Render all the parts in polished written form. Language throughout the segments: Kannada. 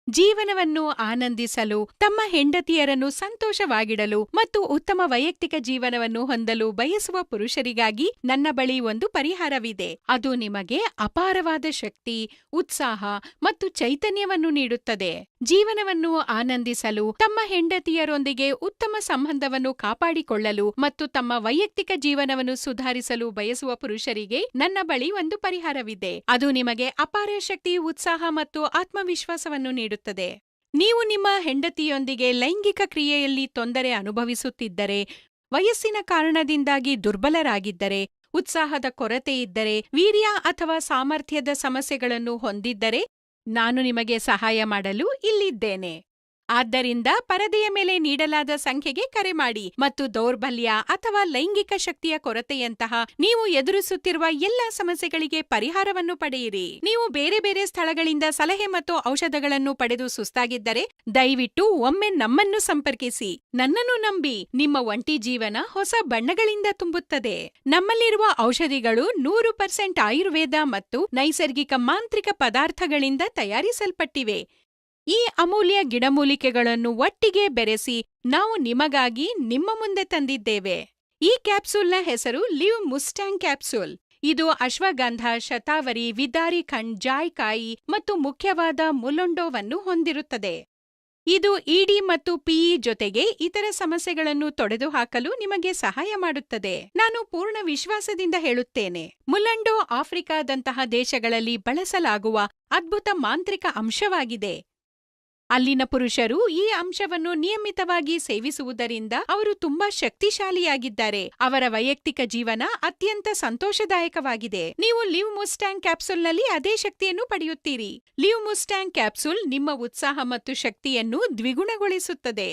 ಜೀವನವನ್ನು ಆನಂದಿಸಲು, ತಮ್ಮ ಹೆಂಡತಿಯರನ್ನು ಸಂತೋಷವಾಗಿಡಲು ಮತ್ತು ಉತ್ತಮ ವೈಯಕ್ತಿಕ ಜೀವನವನ್ನು ಹೊಂದಲು ಬಯಸುವ ಪುರುಷರಿಗಾಗಿ ನನ್ನ ಬಳಿ ಒಂದು ಪರಿಹಾರವಿದೆ. ಅದು ನಿಮಗೆ ಅಪಾರವಾದ ಶಕ್ತಿ, ಉತ್ಸಾಹ ಮತ್ತು ಚೈತನ್ಯವನ್ನು ನೀಡುತ್ತದೆ. ಜೀವನವನ್ನು ಆನಂದಿಸಲು, ತಮ್ಮ ಹೆಂಡತಿಯರೊಂದಿಗೆ ಉತ್ತಮ ಸಂಬಂಧವನ್ನು ಕಾಪಾಡಿಕೊಳ್ಳಲು ಮತ್ತು ತಮ್ಮ ವೈಯಕ್ತಿಕ ಜೀವನವನ್ನು ಸುಧಾರಿಸಲು ಬಯಸುವ ಪುರುಷರಿಗೆ ನನ್ನ ಬಳಿ ಒಂದು ಪರಿಹಾರವಿದೆ. ಅದು ನಿಮಗೆ ಅಪಾರ ಶಕ್ತಿ, ಉತ್ಸಾಹ ಮತ್ತು ಆತ್ಮವಿಶ್ವಾಸವನ್ನು ನೀಡುತ್ತದೆ. ನೀವು ನಿಮ್ಮ ಹೆಂಡತಿಯೊಂದಿಗೆ ಲೈಂಗಿಕ ಕ್ರಿಯೆಯಲ್ಲಿ ತೊಂದರೆ ಅನುಭವಿಸುತ್ತಿದ್ದರೆ, ವಯಸ್ಸಿನ ಕಾರಣದಿಂದಾಗಿ ದುರ್ಬಲರಾಗಿದ್ದರೆ, ಉತ್ಸಾಹದ ಕೊರತೆ ಇದ್ದರೆ, ವೀರ್ಯ ಅಥವಾ ಸಾಮರ್ಥ್ಯದ ಸಮಸ್ಯೆಗಳನ್ನು ಹೊಂದಿದ್ದರೆ, ನಾನು ನಿಮಗೆ ಸಹಾಯ ಮಾಡಲು ಇಲ್ಲಿದ್ದೇನೆ. ಆದ್ದರಿಂದ ಪರದೆಯ ಮೇಲೆ ನೀಡಲಾದ ಸಂಖ್ಯೆಗೆ ಕರೆ ಮಾಡಿ ಮತ್ತು ದೌರ್ಬಲ್ಯ ಅಥವಾ ಲೈಂಗಿಕ ಶಕ್ತಿಯ ಕೊರತೆಯಂತಹ ನೀವು ಎದುರಿಸುತ್ತಿರುವ ಎಲ್ಲಾ ಸಮಸ್ಯೆಗಳಿಗೆ ಪರಿಹಾರವನ್ನು ಪಡೆಯಿರಿ. ನೀವು ಬೇರೆ ಬೇರೆ ಸ್ಥಳಗಳಿಂದ ಸಲಹೆ ಮತ್ತು ಔಷಧಗಳನ್ನು ಪಡೆದು ಸುಸ್ತಾಗಿದ್ದರೆ, ದಯವಿಟ್ಟು ಒಮ್ಮೆ ನಮ್ಮನ್ನು ಸಂಪರ್ಕಿಸಿ. ನನ್ನನ್ನು ನಂಬಿ, ನಿಮ್ಮ ಒಂಟಿ ಜೀವನ ಹೊಸ ಬಣ್ಣಗಳಿಂದ ತುಂಬುತ್ತದೆ. ನಮ್ಮಲ್ಲಿರುವ ಔಷಧಿಗಳು 100% ಆಯುರ್ವೇದ ಮತ್ತು ನೈಸರ್ಗಿಕ ಮಾಂತ್ರಿಕ ಪದಾರ್ಥಗಳಿಂದ ತಯಾರಿಸಲ್ಪಟ್ಟಿವೆ. ಈ ಅಮೂಲ್ಯ ಗಿಡಮೂಲಿಕೆಗಳನ್ನು ಒಟ್ಟಿಗೆ ಬೆರೆಸಿ ನಾವು ನಿಮಗಾಗಿ ನಿಮ್ಮ ಮುಂದೆ ತಂದಿದ್ದೇವೆ. ಈ ಕ್ಯಾಪ್ಸೂಲ್ನ ಹೆಸರು ಲಿವ್ ಮುಸ್ಟ್ಯಾಂಗ್ ಕ್ಯಾಪ್ಸೂಲ್. ಇದು ಅಶ್ವಗಂಧ, ಶತಾವರಿ, ವಿದಾರಿ ಖಂಡ್, ಜಾಯ್ಕಾಯಿ ಮತ್ತು ಮುಖ್ಯವಾದ ಮುಲುಂಡೋವನ್ನು ಹೊಂದಿರುತ್ತದೆ. ಇದು ಇಡಿ ಮತ್ತು ಪಿಇ ಜೊತೆಗೆ ಇತರ ಸಮಸ್ಯೆಗಳನ್ನು ತೊಡೆದುಹಾಕಲು ನಿಮಗೆ ಸಹಾಯ ಮಾಡುತ್ತದೆ. ನಾನು ಪೂರ್ಣ ವಿಶ್ವಾಸದಿಂದ ಹೇಳುತ್ತೇನೆ, ಮುಲಂಡೋ ಆಫ್ರಿಕಾದಂತಹ ದೇಶಗಳಲ್ಲಿ ಬಳಸಲಾಗುವ ಅದ್ಭುತ ಮಾಂತ್ರಿಕ ಅಂಶವಾಗಿದೆ. ಅಲ್ಲಿನ ಪುರುಷರು ಈ ಅಂಶವನ್ನು ನಿಯಮಿತವಾಗಿ ಸೇವಿಸುವುದರಿಂದ ಅವರು ತುಂಬಾ ಶಕ್ತಿಶಾಲಿಯಾಗಿದ್ದಾರೆ. ಅವರ ವೈಯಕ್ತಿಕ ಜೀವನ ಅತ್ಯಂತ ಸಂತೋಷದಾಯಕವಾಗಿದೆ. ನೀವು ಲಿವ್ ಮುಸ್ಟ್ಯಾಂಗ್ ಕ್ಯಾಪ್ಸೂಲ್ನಲ್ಲಿ ಅದೇ ಶಕ್ತಿಯನ್ನು ಪಡೆಯುತ್ತೀರಿ. ಲಿವ್ ಮುಸ್ಟ್ಯಾಂಗ್ ಕ್ಯಾಪ್ಸೂಲ್ ನಿಮ್ಮ ಉತ್ಸಾಹ ಮತ್ತು ಶಕ್ತಿಯನ್ನು ದ್ವಿಗುಣಗೊಳಿಸುತ್ತದೆ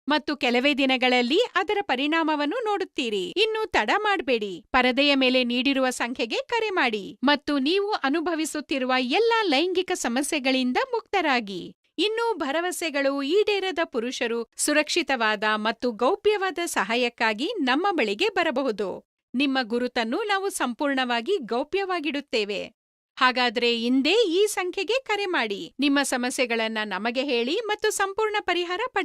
ಮತ್ತು ಕೆಲವೇ ದಿನಗಳಲ್ಲಿ ಅದರ ಪರಿಣಾಮವನ್ನು ನೋಡುತ್ತೀರಿ. ಇನ್ನು ತಡ ಮಾಡಬೇಡಿ, ಪರದೆಯ ಮೇಲೆ ನೀಡಿರುವ ಸಂಖ್ಯೆಗೆ ಕರೆ ಮಾಡಿ ಮತ್ತು ನೀವು ಅನುಭವಿಸುತ್ತಿರುವ ಎಲ್ಲಾ ಲೈಂಗಿಕ ಸಮಸ್ಯೆಗಳಿಂದ ಮುಕ್ತರಾಗಿ. ಇನ್ನೂ ಭರವಸೆಗಳು ಈಡೇರದ ಪುರುಷರು ಸುರಕ್ಷಿತವಾದ ಮತ್ತು ಗೌಪ್ಯವಾದ ಸಹಾಯಕ್ಕಾಗಿ ನಮ್ಮ ಬಳಿಗೆ ಬರಬಹುದು. ನಿಮ್ಮ ಗುರುತನ್ನು ನಾವು ಸಂಪೂರ್ಣವಾಗಿ ಗೌಪ್ಯವಾಗಿಡುತ್ತೇವೆ. ಹಾಗಾದ್ರೆ ಇಂದೇ ಈ ಸಂಖ್ಯೆಗೆ ಕರೆ ಮಾಡಿ, ನಿಮ್ಮ ಸಮಸ್ಯೆಗಳನ್ನ ನಮಗೆ ಹೇಳಿ ಮತ್ತು ಸಂಪೂರ್ಣ ಪರಿಹಾರ ಪಡೆಯಿರಿ.